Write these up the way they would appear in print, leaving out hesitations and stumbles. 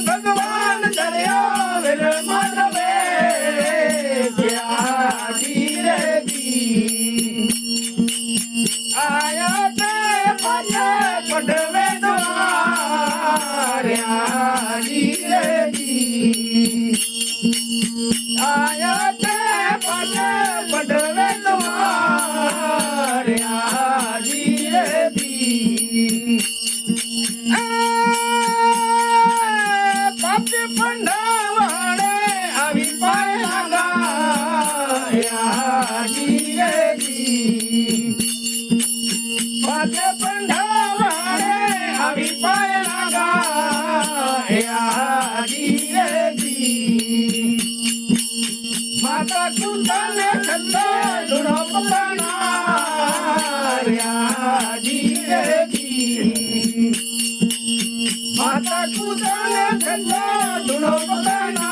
भगवान दरिया माधवे आया ते पाछे पढ़वे द्वारिया आया ते पाछे पढ़वे द्वारिया पापे पंडावाड़े अभी पाएगा पापे पंडावाड़े अभी पाएगा माता कुता ने खंडा जुड़ो पकाना माता कुता ने खंडा जुड़ो पकाना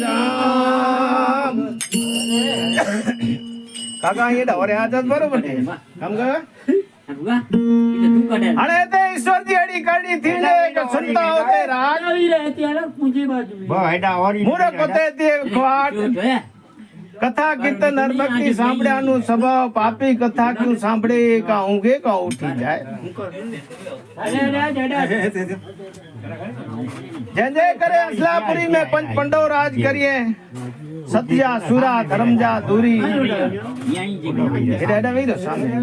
राम काका ये डवरे हातात बरोबर आहे काम का अरे ते ईश्वर दी अडी काढी थी ने के सुनता होते राज रहती है पूजी बाजू भाईडा और मूर्ख होते ते क्वाट कथा कीर्तन नरभक्ति सांभळ्याનું સ્વભાવ પાપી કથા ક્યું સાંભળે કા ઊંઘે કા ઉઠી જાય जय जय करे असलापुरी में पंच पंडव राज करिए सत्या सुरा धर्मजा दूरी एडा वीरो सामने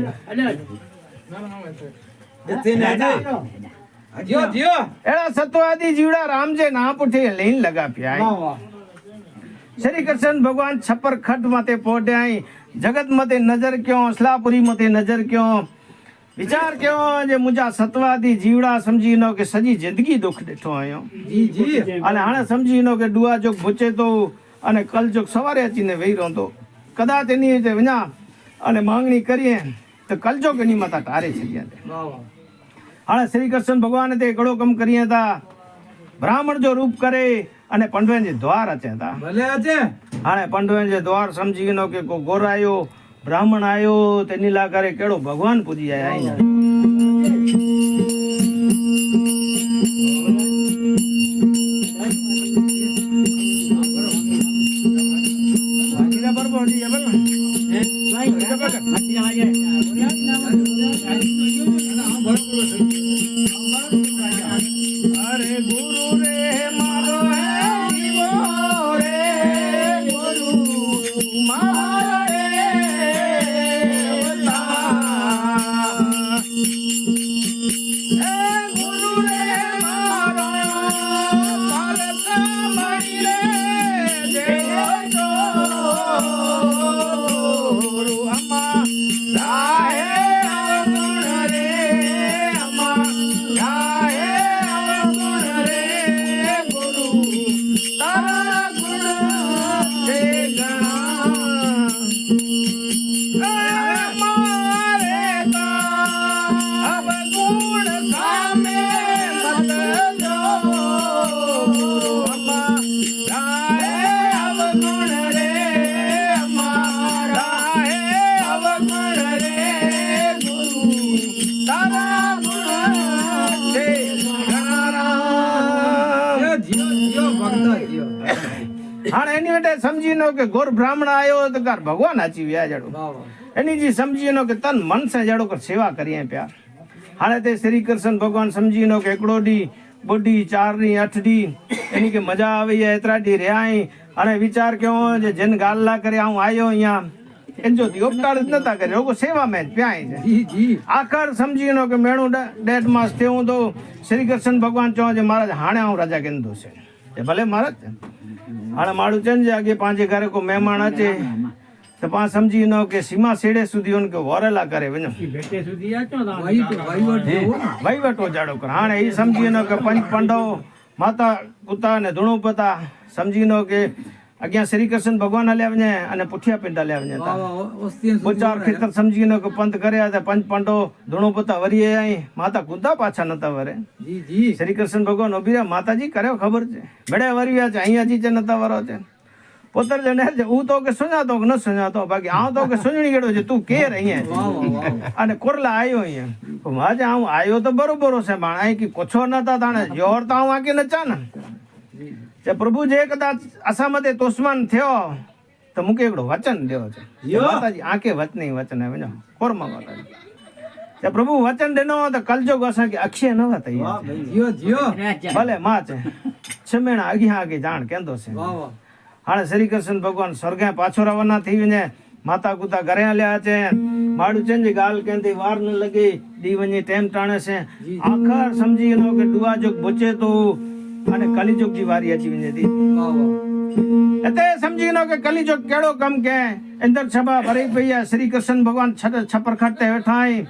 जियो जियो एड़ा सत्वादी जीवड़ा राम जे ना पुठे लेन लगा प्याई श्री कृष्ण भगवान छपर खट मते पोटे आई जगत मते नजर क्यों असलापुरी मते नजर क्यों विचार क्यों जे मुझा सतवादी जीवड़ा समझी नो के सजी जिंदगी दुख देठो आयो जी जी अने हाणे समझी नो के डुआ जो भूचे तो अने कल जो सवारे अचीने वेई रोंदो कदाच एनी ते विना अने मांगणी करिए तो कल जो गनी माता तारे छलिया वाह वाह हाणे श्री कृष्ण भगवान ते कड़ो कम करिए ता ब्राह्मण जो रूप करे अने पंडवेन जे द्वार अचे ता भले अचे हाणे पंडवेन जे द्वार समझी नो के को गोरायो ब्राह्मण आयो ते नीला करे केड़ो भगवान पूजी आया आई अरे गुरु रे मारो है रे गुरु मारो गुरु रे मारो पालक मणि रे जो गुरु अम्मा राहे गुण रे હાणे એની વેટે સમજી નો કે ગોર બ્રાહ્મણ આવ્યો તો કાર ભગવાન આચી વ્યા જડો એની જી સમજી નો કે તન મન સે જડો કર સેવા કરીએ પ્યાર હાણે તે શ્રી કૃષ્ણ ભગવાન સમજી નો કે એકડો ડી બોડી 4 ની 8 ડી એની કે મજા આવી એતરા ડી રહ્યા અને વિચાર કેવો જે જન ગાલ્લા કરે હું આવ્યો અહીંયા એન્જો દી ઉપકાર જ નતા કરે લોકો સેવા મેં પ્યાય છે આખર સમજી નો કે મેણું 1.5 માસ તે હું તો શ્રી કૃષ્ણ ભગવાન ચો જે મહારાજ હાણે હું રાજા કેંદો છે ભલે મહારાજ હાણે માડું ચેન જે આગે પાંચે ઘરે કો મહેમાન અચે તો પા સમજી નો કે સીમા સેડે સુધી ઉનકે વરેલા કરે વનો બેટે સુધી આચો વહીવટો જાડો કર હાણે એ સમજી નો કે પંચ પાંડવ માતા કુતા ને ધુણુપતા સમજી નો કે અગ્યા શ્રી કૃષ્ણ ભગવાન હલ્યા વને અને પુઠિયા પિંડા લ્યા વને બોચાર ખેતર સમજી નો કે પંત કર્યા હતા પંચ પાંડવ ધુણુપતા વરીએ અહીં માતા કુતા પાછા નતા વરે શ્રી કૃષ્ણ ભગવાન ઉભી માતાજી કર્યો ખબર છે બેડે વરિયા છે અહીંયા જી છે નતા વરો છે પોતર જને હું તો કે સુજાતો કે ન સુજાતો બાકી આ તો કે સુજણી ગયો છે તું કેર અહીંયા અને કોરલા આવ્યો અહીંયા માજે હું આવ્યો તો બરોબર છે પણ અહીં કે કોછો નતા તાણે જોર તો હું આકે નચા ને તે પ્રભુ જે કદાચ અસામતે તોસ્માન થયો તો મુકે એકડો વચન દેવો છે માતાજી આકે વચન વચન આવે કોરમા માતાજી તે પ્રભુ વચન દેનો તો કલજોગ અસા કે અક્ષય ન હતા ભલે માં છે છમેણા અગિયા આગે જાણ કેંદો છે હાણે શ્રી કૃષ્ણ ભગવાન સ્વર્ગે પાછો રવાના થઈ ને માતા કુતા ઘરે હલ્યા છે માડું ચેન્જ ગાલ કેંદી વાર ન લગી દી વની ટેમ ટાણે છે આખર સમજી નો કે ડુઆ જોગ બચે તો અને કલિજોગ જી વારી અચી વિને દી એટલે સમજી નો કે કલિજોગ કેડો કમ કે અંદર સભા ભરી પૈયા શ્રી કૃષ્ણ ભગવાન છપર ખટતે વેઠાય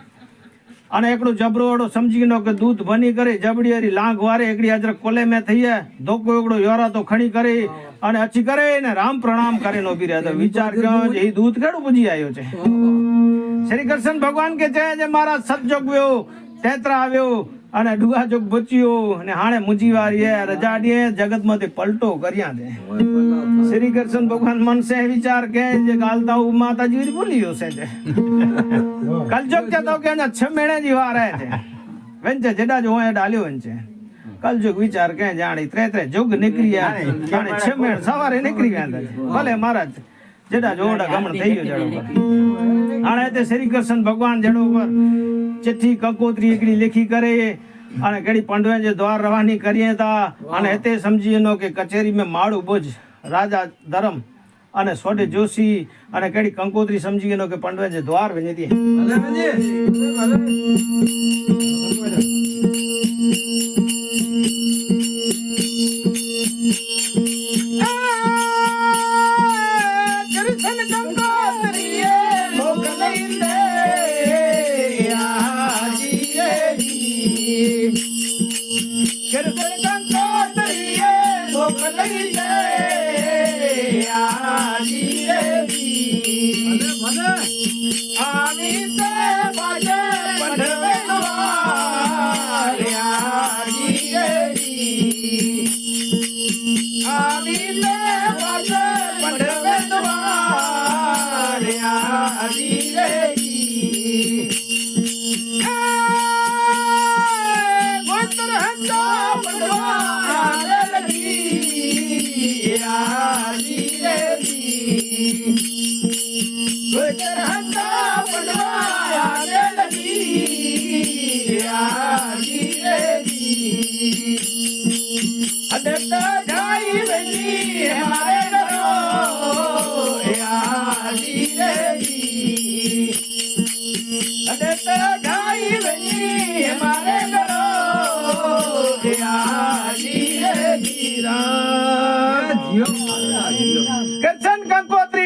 અને એકડો જબરોડો સમજી નો કે દૂધ બની કરે જબડી હરી લાંગ વારે એકડી અજર કોલે મે થઈએ ધોકો એકડો યોરા તો ખણી કરી અને અચી કરે ને રામ પ્રણામ કરે નો બી તો વિચાર કર્યો જે એ દૂધ કેડું પૂજી આવ્યો છે શ્રી કૃષ્ણ ભગવાન કે છે જે મારા સતજોગવ્યો તેત્રા આવ્યો અને ડુગા જોગ બચ્યો અને હાણે મુજી વારીએ રજાડીએ જગત માંથી પલટો કર્યા દે શ્રી કૃષ્ણ ભગવાન મન સે વિચાર કે જે ગાલતા હું માતાજી ભૂલ્યો છે કલજોગ કે તો કે છ મહિને જી વાર છે વેંચે જેડા જો એ ડાલ્યો વેંચે કલજુગ વિચાર કે જાણી ત્રે જોગ નીકળ્યા જાણે 6 મહિને સવારે નીકળી ગયા ભલે મહારાજ જેડા જોડા ગમણ થઈ ગયો જડો આણે તે શ્રી કૃષ્ણ ભગવાન જડો ઉપર ચિઠ્ઠી કંકોત્રી એકડી લેખી કરે અને કેડી પાંડવે જે દ્વાર રવાની કરીએ તા અને તે સમજી નો કે કચેરી में માળું બોજ રાજા ધરમ અને સોડે જોશી અને કેડી કંકોત્રી સમજી નો કે પાંડવે જે દ્વાર વેજી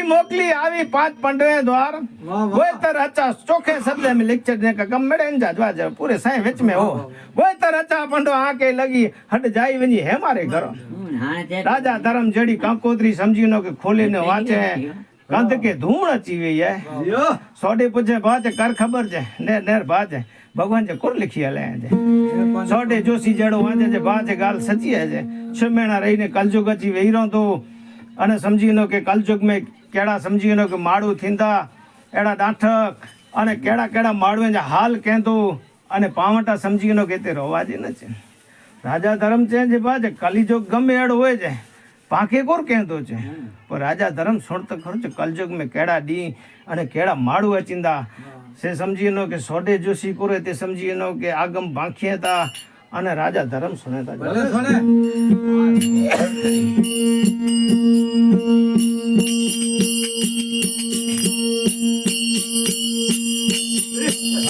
मोकली आवी 5 पंडवे द्वार वो तर अच्छा चोखे शब्द में लेक्चर ने का कम मेड़े इन जाजवा जा पूरे साए विच में हो वो तर अच्छा पंडो आके लगी हट जाई वनी है मारे घरो राजा धर्म जड़ी कंकोत्री समझी नो के खोले ने वाचे कंध के धूण अची वी है सोडे पूछे बात कर खबर जे ने नेर बात है भगवान जे कोर लिखी हले जे सोडे जोशी जड़ो वाजे जे बात है गाल सच्ची है जे 6 महीना रही ने कलजुग अची वेरो तो अने समझी नो के कलजुग में केड़ा समझी नो के माड़ू थींदा एड़ा डाठक अने केड़ा केड़ा माड़वे जे हाल केंदो अने पावटा समझी नो के ते रोवाजी न छे राजा धर्म चेंज बाजे कलिजुग गमे एड़ो होय जे પાંખે કોર કહેતો છે પણ રાજા ધર્મ સોડતો ખરો છે કલયુગ મેં કેળા ડી અને કેળા માળું અચિંદા સે સમજી નો કે સોડે જોશી કોરે તે સમજી નો કે આગમ પાંખીએ તા અને રાજા ધર્મ સુનેતા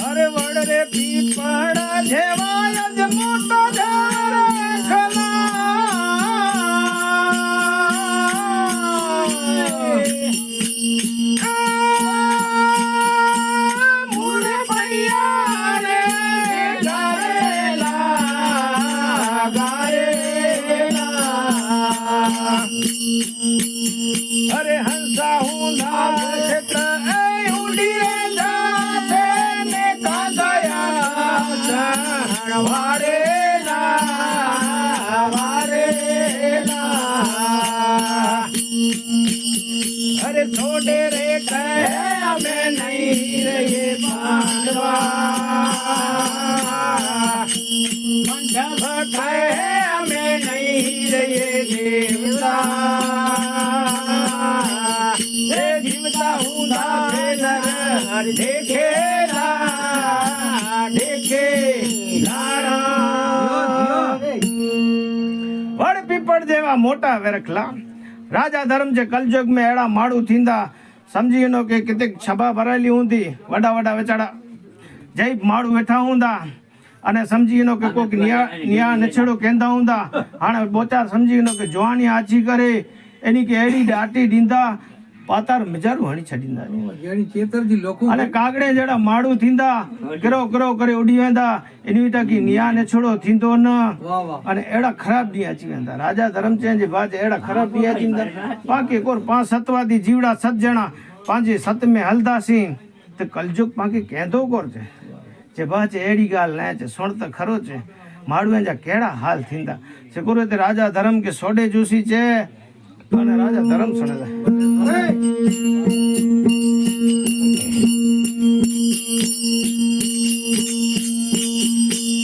અરે વડ રે પીપળા જેવાય જ મોટો અરે હંસા હું ક્ષેત્ર અરે છોડે રે કહે અમે નહીં રહીએ મંડપ કહે અમે નહીં રહીએ દેવતા જીવતા હું દેખે વડ પીપળ જેવા મોટા વેરખલા રાજા ધર્મ છે કલયુગ में એડા માળું થીંદા સમજી નો કે કિતેક છબા ભરાયેલી ઊંધી વડા વડા વેચાડા જય માળું વેઠા ઊંધા અને સમજી નો કે કોક નિયા નછેડો કેંદા ઊંધા હાણે બોચાર સમજી નો કે જોવાની આછી કરે એની કે એડી દાટી ડીંદા પાતાર મજારું હણી છડીંદા જેણી ચેતરજી લોકો અને કાગડે જેડા માળું થીંદા કરો કરો કરે ઉડી વેંદા એની ટકી નિયા નછેડો થીંદો ન અને એડા ખરાબ દિયા વેંદા રાજા ધર્મચંદ બાજે એડા ખરાબ દિયા ચિંદા બાકી કોર 5 સતવાદી જીવડા 7 જણા પાંજે સત મે હલદાસી તો કલયુગ બાકી કેંધો કોર છે જે બાજે એડી ગાલ ને છે સોણત ખરો છે માળું જા કેડા હાલ થીંદા છે કોરે તે રાજા ધર્મ કે સોડે જોશી છે અને રાજા ધર્મ સુનેતા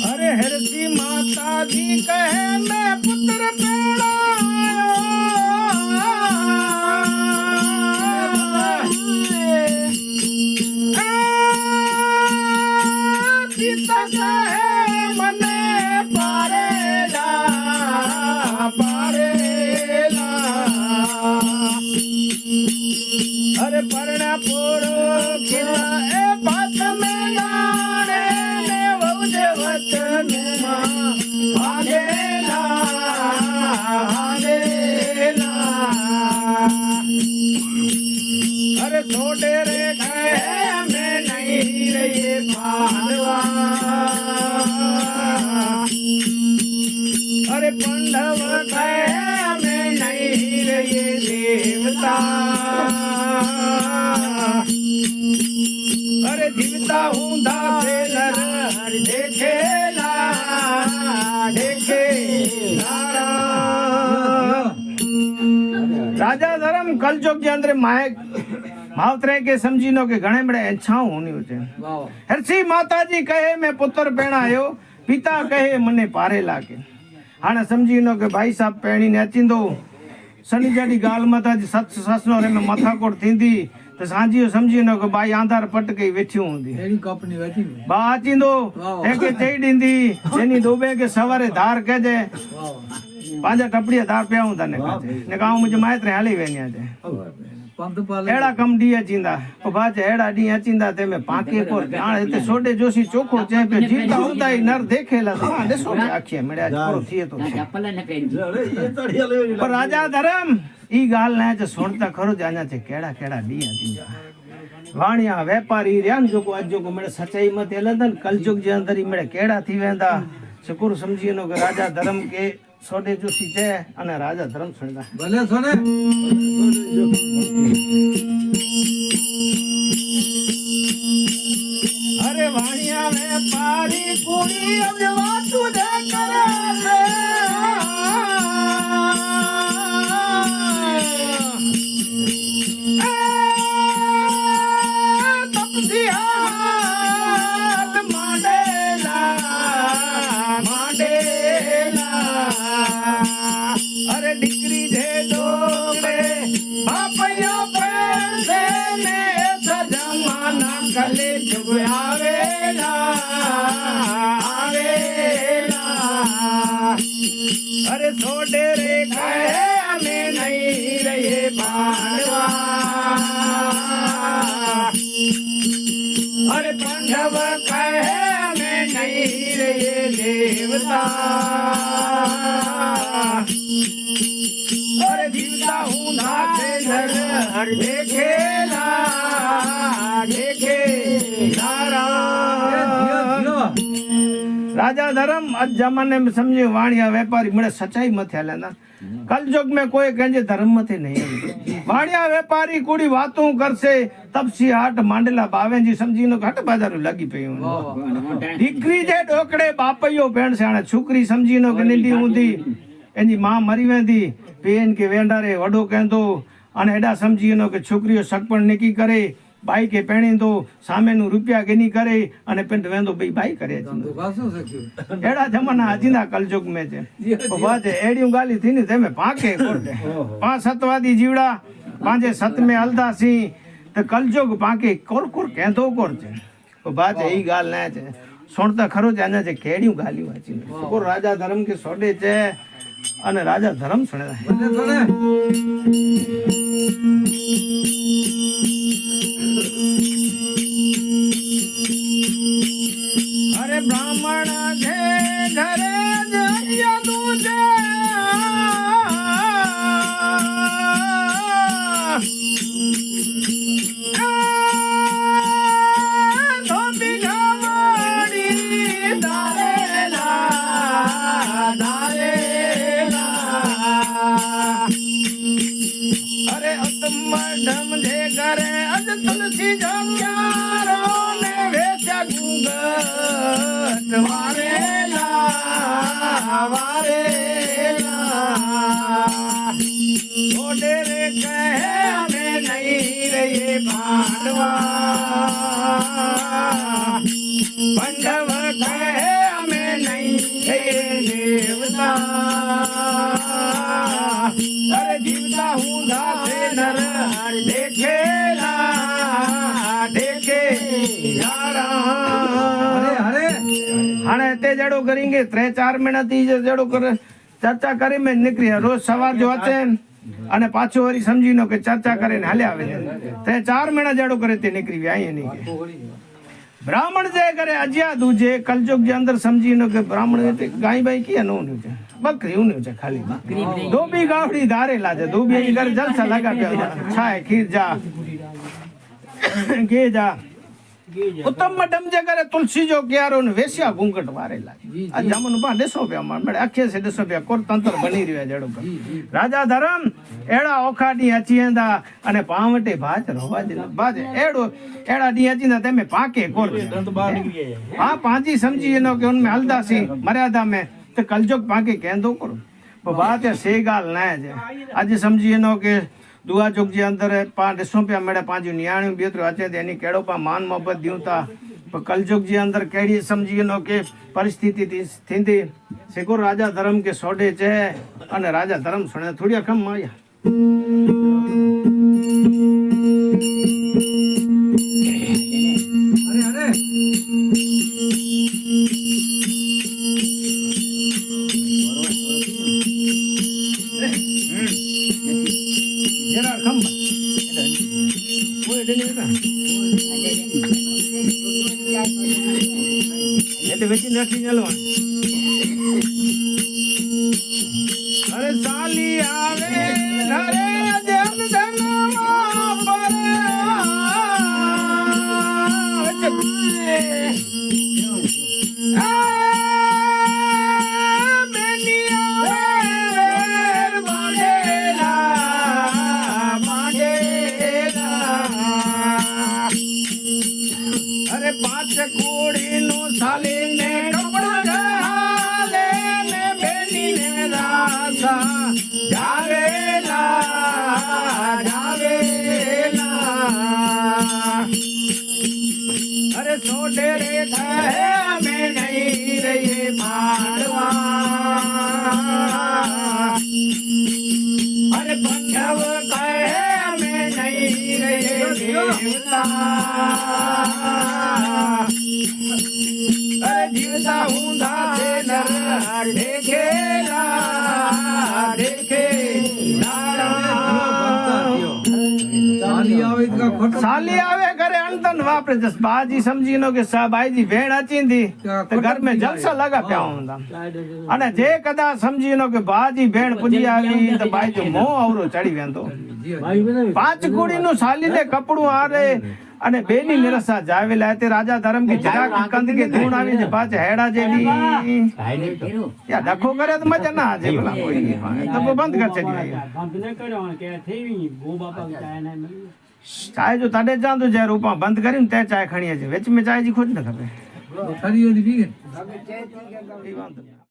अरे हरसी माता जी कहे मैं पुत्र पिता कहे मने अरे परना पोरो खिला ए बात में नारे ने वजे वचन अरे छोटे रे कहे मैं नहीं रही पांडवा अरे पंडव कहे मैं नहीं रही देवता अरे जीवता हूँ दासे नर देखे राजा धर्म कलयुग के अंदर मायक मावतरे के समझी नो के घणे बड़े अच्छाऊ होनी होते हरसी माता जी कहे मैं पुत्र पेणायो पिता कहे मने पारे लागे हाने समझी नो के भाई साहब पेणी ने अचिंदो शनि जड़ी गाल माता जी सच ससनो रे में माथा कोट थींदी तो सांजी समझी नो के भाई आंधार पट के वेठी हुंदी एनी कंपनी वेठी बा अचिंदो एक चई दींदी जेनी डोबे के सवारे धार कहे पांजा टपड़िया धार पे आऊं तने ने गांव मुझे मायत रे हाली वेनिया जे एड़ा कम डी अचिंदा ओ बाजे एड़ा डी अचिंदा ते में पाके को जान ते सोडे जोशी चोखो चे पे जीता होता ही नर देखेला तो दे सोडे आखिए मेरे आज पूरो थिए तो पर राजा धर्म ई गाल ने जे सोणता खरो जाना छे केड़ा केड़ा डी अचिंदा वाणिया व्यापारी रन जो को आज जो को मेरे सच्चाई मत एलंदन कलयुग जे अंदर ई मेरे केड़ा थी वेंदा शुक्र समझी नो के राजा धर्म के सोडे जोशी छे अने राजा धर्म सुनदा भले सोने अरे वाणिया में पारी कुड़ी अब वातु दे करे तपसिया मांडेला अरे डिग्री दे આવેલા અરે સોડે રે કહે અમે નહીં રહીએ પાંડવા અરે પાંડવ કહે અમે નહીં રહીએ દેવતા અરે જીવતા હું નાથે નર રાજા ધર્મ જમાને में समझे वाणिया व्यापारी मरे सच्चाई मत लेना कलयुग में कोई कहे धर्म मत नहीं वाणिया व्यापारी कुड़ी बातों करसे तब सी हाट मांडला बावे जी समझी नो घट बाजार लगी पई दीकरी जे डोकड़े बापयो भेण से छोकरी समझी नो के निंडी ऊंधी एनी मां मरी वेंदी पेन के वेंडारे वडो कहंदो અને એડા સમજી એનો કે છોકરીઓ સગપણ નીકી કરે બાઈ કે પેણી તો સામેનું રૂપિયા કે નહીં કરે અને પેન્ટ વેંદો બે બાઈ કરે છે એડા જમાના હજીના કલયુગ મે છે વાત એડિયું ગાલી થીને તમે પાકે કોટે પાંચ સતવાદી જીવડા પાંચે સત મે હલદાસી તો કલયુગ પાકે કોર કોર કેંધો કોર છે વાત એ ગાલ ના છે સોણતા ખરો છે આના છે કેડિયું ગાલી વાંચી કોર રાજા ધર્મ કે સોડે છે અને રાજા ધર્મ સુણે અરે બ્રાહ્મણ છે ઘરે જયતું છે ધોબી ઘાવડી દારેલા અરે અતમઢમ જે કરે અજ તુલસી જગ્યારો ને વેચા ગુંગટ વારેલા છોડે રે કહે અમે નહીં રહીએ પાંડવા પાંડવ કહે અમે નહીં રહીએ દેવતા અરે જીવતા હું દાસે નર દેખે हाणे ते जड़ो करेंगे 3-4 महीना थी जड़ो कर चर्चा करे में निकली रोज सवार जो आते અને પાછો વરી સમજી નો કે ચર્ચા કરીને હાલે આવે તે 4 મહિના જડો કરે તે નીકળી વ્યાય નહીં બ્રાહ્મણ જે કરે અજ્યા દૂજે કલયુગ જે અંદર સમજી નો કે બ્રાહ્મણ ગાય બાઈ કે નો છે બકરી ઉન્યું છે ખાલી ધોબી ગાવડી ધારેલા છે ધોબી એની ઘરે જલસા લગાવ્યા છાય ખીર જા કે જા ઉત્તમ મડમ જે કરે તુલસી જો ક્યારો ને વેસ્યા ઘૂંઘટ વારેલા આ જામન પા 100 રૂપિયા મળે આખે છે 100 રૂપિયા કોર તંત્ર બની રહ્યા જડો રાજા ધરમ એડા ઓખાડી અચીંદા અને પાવટે ભાજ રોવા દે ભાજ એડો એડા ડી અચીંદા તમે પાકે કોર હા પાંજી સમજી એનો કે ઉનમે હલદાસી મર્યાદા મે તો કલજોગ પાકે કેંદો કરો बात है से गाल ना है आज समझिए नो के दुआ चौक जे अंदर 500 रुपया मेरे 599 बेतरो अचे देनी केड़ो पा मान मोहब्बत दियो ता कल चौक जे अंदर केड़ी समझिए नो के परिस्थिति थी सिको राजा धर्म के सोडे छे अने राजा धर्म सुने थोड़ी अखम माया अरे जरा खंबा वो इधर नहीं था ये तो बेटी रखी चलवा अरे साली आवे घरे जन धनमा पर अरे 5 कोड़ी नो साली ने कपड़ा घाले ने बेनी ने रासा जावेला जावेला अरे सोडे रे है हमें नहीं रही मारवा अरे पंजाब कहे हमें नहीं रहे देवता અરે જીવતા ઊંધા છે નર સાલી આવે તો કાં ખોટું. સાલી આવે ઘરે અણતન વાપરે જસ બાજી સમજી નો કે બાઈજી ભેણ અચીંદી તો ઘર में જલસા લગા પ્યા ਹੁੰਦਾ અને જે કદાચ સમજી નો કે બાજી ભેણ પૂજી આવી તો બાઈજો મો અવરો ચડી વેંદો પાંચ કુડી નું સાલી ને કપડું આરે અને બેની નિરસા જાવેલા તે રાજા ધર્મ की जगह की कंद के धूण આવી છે પાછ હેડા જેવી યા ડખો કરે તો મજા ના આવે ભલા કોઈ તો બંધ કર ચડી ચાય જો તડે જાં તો જે રૂપા બંધ કરીને તે ચાય ખણીએ છે વેચ में चाय जी खोज न खपे ખરી હોય તો પી ગઈ. એ વાંધો નહીં.